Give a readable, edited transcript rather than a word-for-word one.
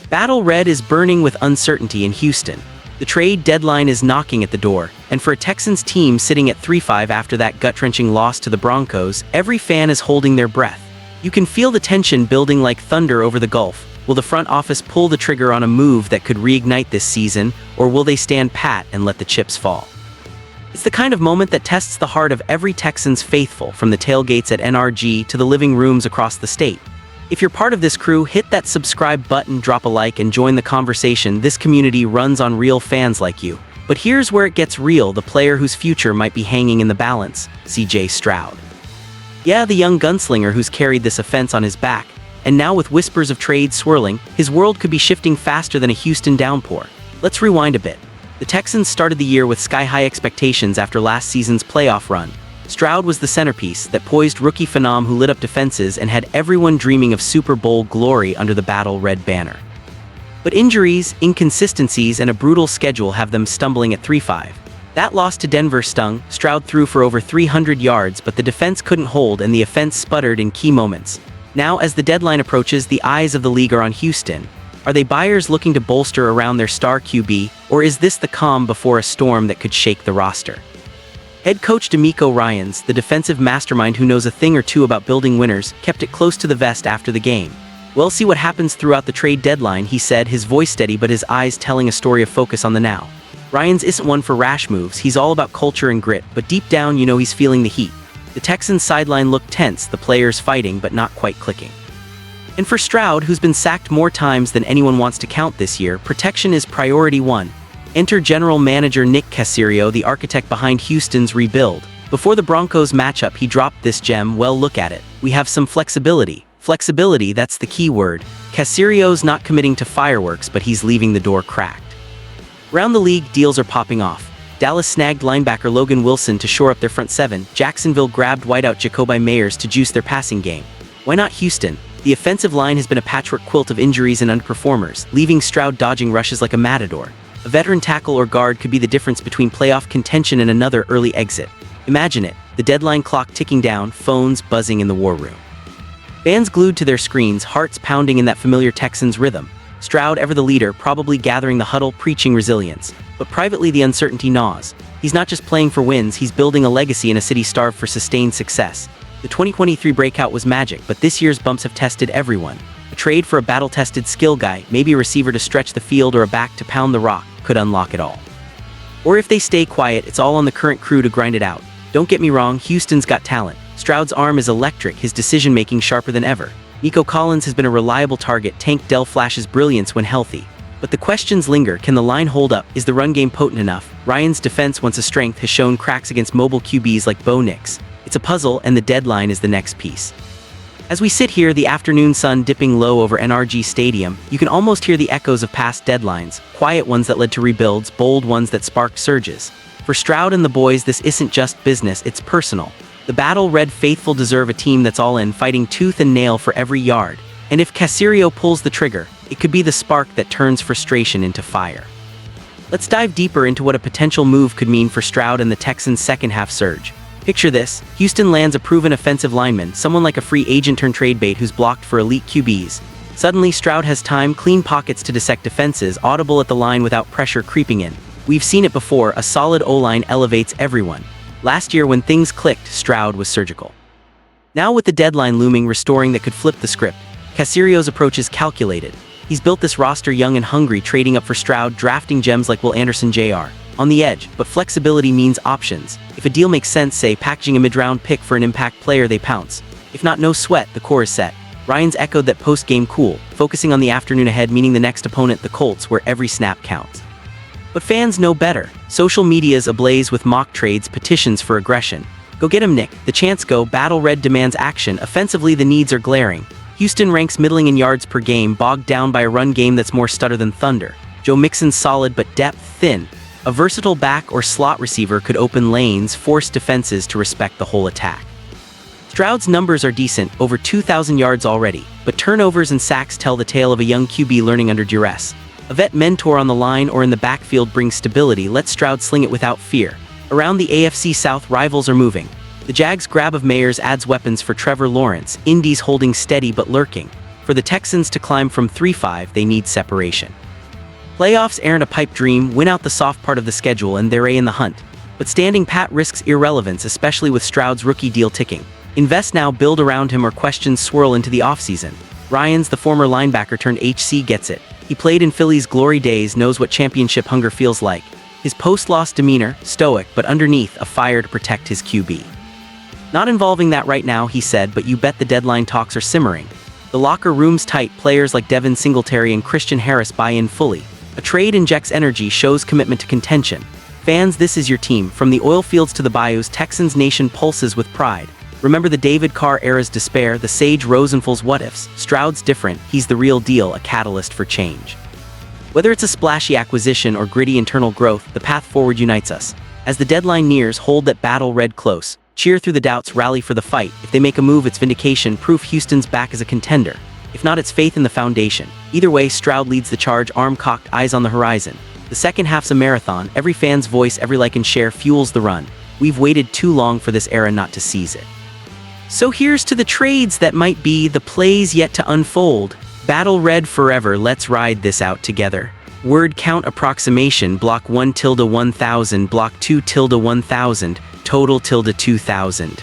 Battle Red is burning with uncertainty in Houston. The trade deadline is knocking at the door, and for a Texans team sitting at 3-5 after that gut-wrenching loss to the Broncos, every fan is holding their breath. You can feel the tension building like thunder over the Gulf. Will the front office pull the trigger on a move that could reignite this season, or will they stand pat and let the chips fall? It's the kind of moment that tests the heart of every Texans faithful, from the tailgates at NRG to the living rooms across the state. If you're part of this crew, hit that subscribe button, drop a like, and join the conversation. This community runs on real fans like you. But here's where it gets real: the player whose future might be hanging in the balance, C.J. Stroud. Yeah, the young gunslinger who's carried this offense on his back, and now with whispers of trade swirling, his world could be shifting faster than a Houston downpour. Let's rewind a bit. The Texans started the year with sky-high expectations after last season's playoff run. Stroud was the centerpiece, that poised rookie phenom who lit up defenses and had everyone dreaming of Super Bowl glory under the Battle Red banner. But injuries, inconsistencies, and a brutal schedule have them stumbling at 3-5. That loss to Denver stung. Stroud threw for over 300 yards, but the defense couldn't hold and the offense sputtered in key moments. Now, as the deadline approaches, the eyes of the league are on Houston. Are they buyers looking to bolster around their star QB, or is this the calm before a storm that could shake the roster? Head coach DeMeco Ryans, the defensive mastermind who knows a thing or two about building winners, kept it close to the vest after the game. "We'll see what happens throughout the trade deadline," he said, his voice steady but his eyes telling a story of focus on the now. Ryans isn't one for rash moves. He's all about culture and grit, but deep down, you know he's feeling the heat. The Texans sideline looked tense, the players fighting but not quite clicking. And for Stroud, who's been sacked more times than anyone wants to count this year, protection is priority one. Enter general manager Nick Caserio, the architect behind Houston's rebuild. Before the Broncos matchup, he dropped this gem: "Well, look at it. We have some flexibility." Flexibility, that's the key word. Caserio's not committing to fireworks, but he's leaving the door cracked. Around the league, deals are popping off. Dallas snagged linebacker Logan Wilson to shore up their front seven. Jacksonville grabbed wideout Jacoby Meyers to juice their passing game. Why not Houston? The offensive line has been a patchwork quilt of injuries and underperformers, leaving Stroud dodging rushes like a matador. A veteran tackle or guard could be the difference between playoff contention and another early exit. Imagine it, the deadline clock ticking down, phones buzzing in the war room. Fans glued to their screens, hearts pounding in that familiar Texans rhythm. Stroud, ever the leader, probably gathering the huddle, preaching resilience. But privately, the uncertainty gnaws. He's not just playing for wins, he's building a legacy in a city starved for sustained success. The 2023 breakout was magic, but this year's bumps have tested everyone. A trade for a battle-tested skill guy, maybe a receiver to stretch the field or a back to pound the rock, could unlock it all. Or if they stay quiet, it's all on the current crew to grind it out. Don't get me wrong, Houston's got talent. Stroud's arm is electric, his decision-making sharper than ever. Nico Collins has been a reliable target. Tank Dell flashes brilliance when healthy. But the questions linger: can the line hold up? Is the run game potent enough? Ryan's defense, once a strength, has shown cracks against mobile QBs like Bo Nix. It's a puzzle, and the deadline is the next piece. As we sit here, the afternoon sun dipping low over NRG Stadium, you can almost hear the echoes of past deadlines, quiet ones that led to rebuilds, bold ones that sparked surges. For Stroud and the boys, this isn't just business, it's personal. The Battle Red faithful deserve a team that's all in, fighting tooth and nail for every yard. And if Caserio pulls the trigger, it could be the spark that turns frustration into fire. Let's dive deeper into what a potential move could mean for Stroud and the Texans' second-half surge. Picture this: Houston lands a proven offensive lineman, someone like a free agent turned trade bait who's blocked for elite QBs. Suddenly, Stroud has time, clean pockets to dissect defenses, audible at the line without pressure creeping in. We've seen it before, a solid O-line elevates everyone. Last year, when things clicked, Stroud was surgical. Now with the deadline looming, restoring that could flip the script, Caserio's approach is calculated. He's built this roster young and hungry, trading up for Stroud, drafting gems like Will Anderson Jr. on the edge, but flexibility means options. If a deal makes sense, say packaging a mid-round pick for an impact player, they pounce. If not, no sweat, the core is set. Ryans echoed that post-game cool, focusing on the afternoon ahead, meaning the next opponent, the Colts, where every snap counts. But fans know better. Social media's ablaze with mock trades, petitions for aggression. Go get him, Nick. The chants go. Battle Red demands action. Offensively, the needs are glaring. Houston ranks middling in yards per game, bogged down by a run game that's more stutter than thunder. Joe Mixon's solid but depth thin. A versatile back or slot receiver could open lanes, force defenses to respect the whole attack. Stroud's numbers are decent, over 2,000 yards already, but turnovers and sacks tell the tale of a young QB learning under duress. A vet mentor on the line or in the backfield brings stability. Let Stroud sling it without fear. Around the AFC South, rivals are moving. The Jags' grab of Meyers adds weapons for Trevor Lawrence. Indy's holding steady but lurking. For the Texans to climb from 3-5, they need separation. Playoffs aren't a pipe dream, win out the soft part of the schedule and they're in the hunt. But standing pat risks irrelevance, especially with Stroud's rookie deal ticking. Invest now, build around him, or questions swirl into the offseason. Ryans, the former linebacker turned HC, gets it. He played in Philly's glory days, knows what championship hunger feels like. His post-loss demeanor, stoic, but underneath, a fire to protect his QB. Not involving that right now, he said, but you bet the deadline talks are simmering. The locker room's tight, players like Devin Singletary and Christian Harris buy in fully. A trade injects energy, shows commitment to contention. Fans, this is your team. From the oil fields to the bayous, Texans Nation pulses with pride. Remember the David Carr era's despair, the Sage Rosenfels what-ifs. Stroud's different, he's the real deal, a catalyst for change. Whether it's a splashy acquisition or gritty internal growth, the path forward unites us. As the deadline nears, hold that battle red close. Cheer through the doubts, rally for the fight. If they make a move, it's vindication, proof Houston's back as a contender. If not, it's faith in the foundation. Either way, Stroud leads the charge, arm cocked, eyes on the horizon. The second half's a marathon. Every fan's voice, every like and share fuels the run. We've waited too long for this era not to seize it. So here's to the trades that might be, the plays yet to unfold. Battle red forever, let's ride this out together. Word count approximation, block 1 tilde 1000, block 2 tilde 1000, total tilde 2000.